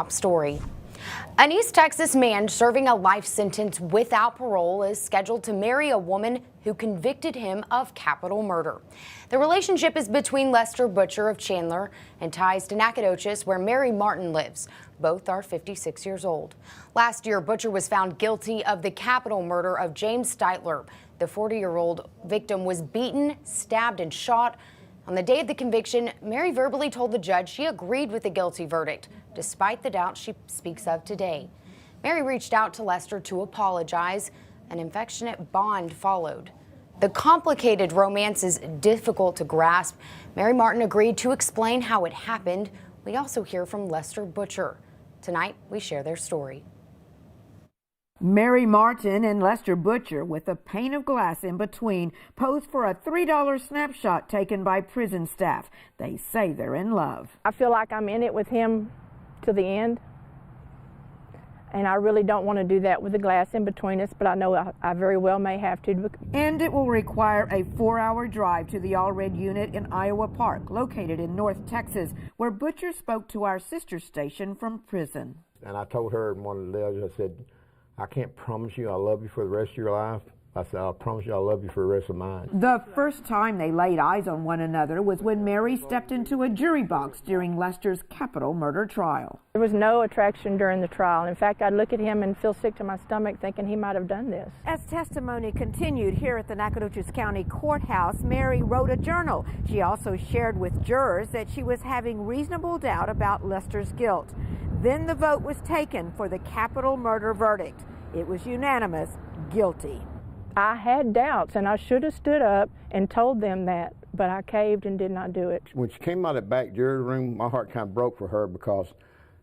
Top story. An East Texas man serving a life sentence without parole is scheduled to marry a woman who convicted him of capital murder. The relationship is between Lester Butcher of Chandler and ties to Nacogdoches, where Mary Martin lives. Both are 56 years old. Last year, Butcher was found guilty of the capital murder of James Steitler. The 40-year-old victim was beaten, stabbed, and shot. On the day of the conviction, Mary verbally told the judge she agreed with the guilty verdict, despite the doubt she speaks of today. Mary reached out to Lester to apologize. An affectionate bond followed. The complicated romance is difficult to grasp. Mary Martin agreed to explain how it happened. We also hear from Lester Butcher. Tonight, we share their story. Mary Martin and Lester Butcher, with a pane of glass in between, pose for a $3 snapshot taken by prison staff. They say they're in love. I feel like I'm in it with him to the end, and I really don't want to do that with the glass in between us, but I know I very well may have to. And it will require a 4-hour drive to the Allred unit in Iowa Park, located in North Texas, where Butcher spoke to our sister station from prison. And I told her in one of the letters, I said, I can't promise you I love you for the rest of your life. I said, I'll promise you I'll love you for the rest of mine. The first time they laid eyes on one another was when Mary stepped into a jury box during Lester's capital murder trial. There was no attraction during the trial. In fact, I'd look at him and feel sick to my stomach thinking he might have done this. As testimony continued here at the Nacogdoches County Courthouse, Mary wrote a journal. She also shared with jurors that she was having reasonable doubt about Lester's guilt. Then the vote was taken for the capital murder verdict. It was unanimous, guilty. I had doubts, and I should have stood up and told them that, but I caved and did not do it. When she came out of that back jury room, my heart kind of broke for her because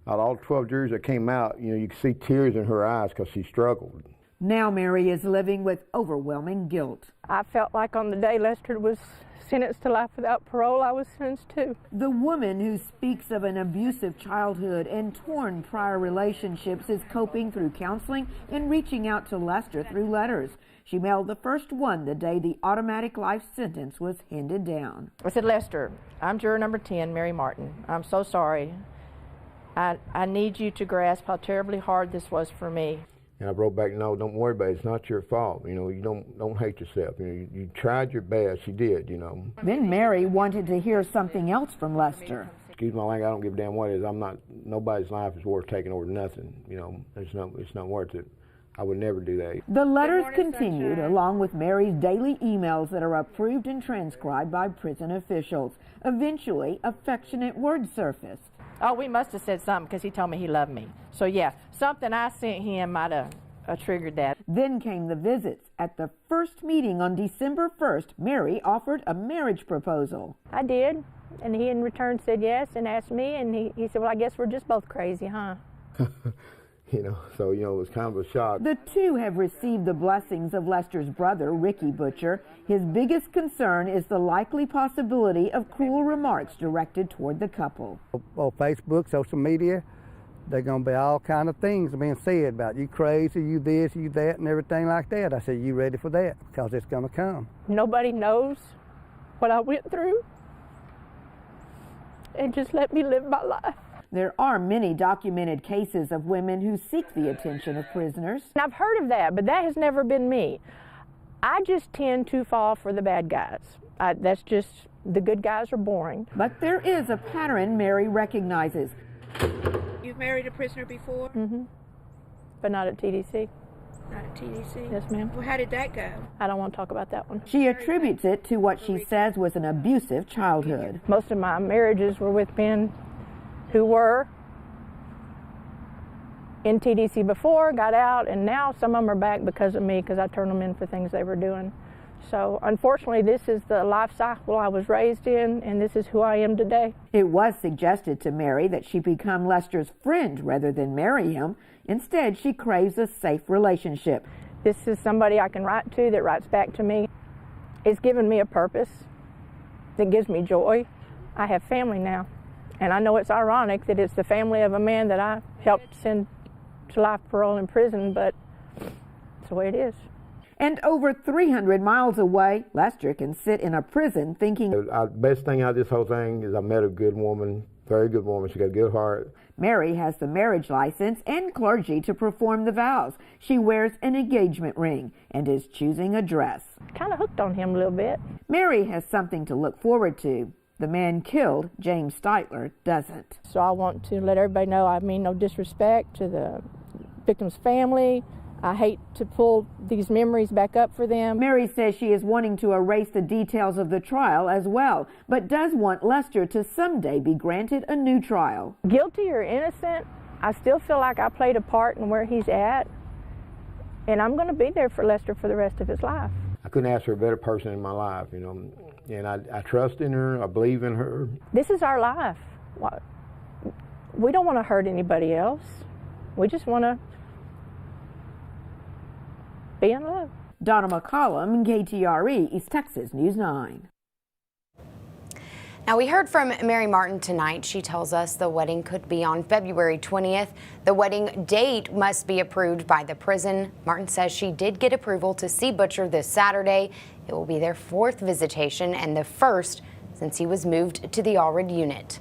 out of all 12 jurors that came out, you could see tears in her eyes because she struggled. Now Mary is living with overwhelming guilt. I felt like on the day Lester was sentenced to life without parole, I was sentenced too. The woman who speaks of an abusive childhood and torn prior relationships is coping through counseling and reaching out to Lester through letters. She mailed the first one the day the automatic life sentence was handed down. I said, Lester, I'm juror number 10, Mary Martin. I'm so sorry. I need you to grasp how terribly hard this was for me. And I wrote back, no, don't worry about it. It's not your fault. You don't hate yourself. You tried your best. You did, Then Mary wanted to hear something else from Lester. Excuse my language, I don't give a damn what it is. Nobody's life is worth taking over nothing. It's not worth it. I would never do that. The letters continued, along with Mary's daily emails that are approved and transcribed by prison officials. Eventually, affectionate words surfaced. Oh, we must have said something because he told me he loved me. So yeah, something I sent him might have triggered that. Then came the visits. At the first meeting on December 1st, Mary offered a marriage proposal. I did, and he in return said yes and asked me, and he said, well, I guess we're just both crazy, huh? So it was kind of a shock. The two have received the blessings of Lester's brother, Ricky Butcher. His biggest concern is the likely possibility of cruel remarks directed toward the couple. On Facebook, social media, there's going to be all kind of things being said about you crazy, you this, you that, and everything like that. I said, you ready for that? Because it's going to come. Nobody knows what I went through, and just let me live my life. There are many documented cases of women who seek the attention of prisoners. I've heard of that, but that has never been me. I just tend to fall for the bad guys. That's just, the good guys are boring. But there is a pattern Mary recognizes. You've married a prisoner before? Mm-hmm. But not at TDC. Not at TDC? Yes, ma'am. Well, how did that go? I don't want to talk about that one. She attributes it to what she says was an abusive childhood. Most of my marriages were with men who were in TDC before, got out, and now some of them are back because of me, because I turned them in for things they were doing. So unfortunately, this is the life cycle I was raised in, and this is who I am today. It was suggested to Mary that she become Lester's friend rather than marry him. Instead, she craves a safe relationship. This is somebody I can write to that writes back to me. It's given me a purpose that gives me joy. I have family now. And I know it's ironic that it's the family of a man that I helped send to life parole in prison, but it's the way it is. And over 300 miles away, Lester can sit in a prison thinking, The best thing out of this whole thing is I met a good woman Very good woman. She got a good heart. Mary has the marriage license and clergy to perform the vows. She wears an engagement ring and is choosing a dress. Kind of hooked on him a little bit. Mary has something to look forward to. The man killed, James Steitler, doesn't. So I want to let everybody know I mean no disrespect to the victim's family. I hate to pull these memories back up for them. Mary says she is wanting to erase the details of the trial as well, but does want Lester to someday be granted a new trial. Guilty or innocent, I still feel like I played a part in where he's at, and I'm going to be there for Lester for the rest of his life. I couldn't ask for a better person in my life, you know, and I trust in her, I believe in her. This is our life. We don't want to hurt anybody else. We just want to be in love. Donna McCollum, KTRE, East Texas News 9. Now, we heard from Mary Martin tonight. She tells us the wedding could be on February 20th. The wedding date must be approved by the prison. Martin says she did get approval to see Butcher this Saturday. It will be their 4th visitation and the first since he was moved to the Allred unit.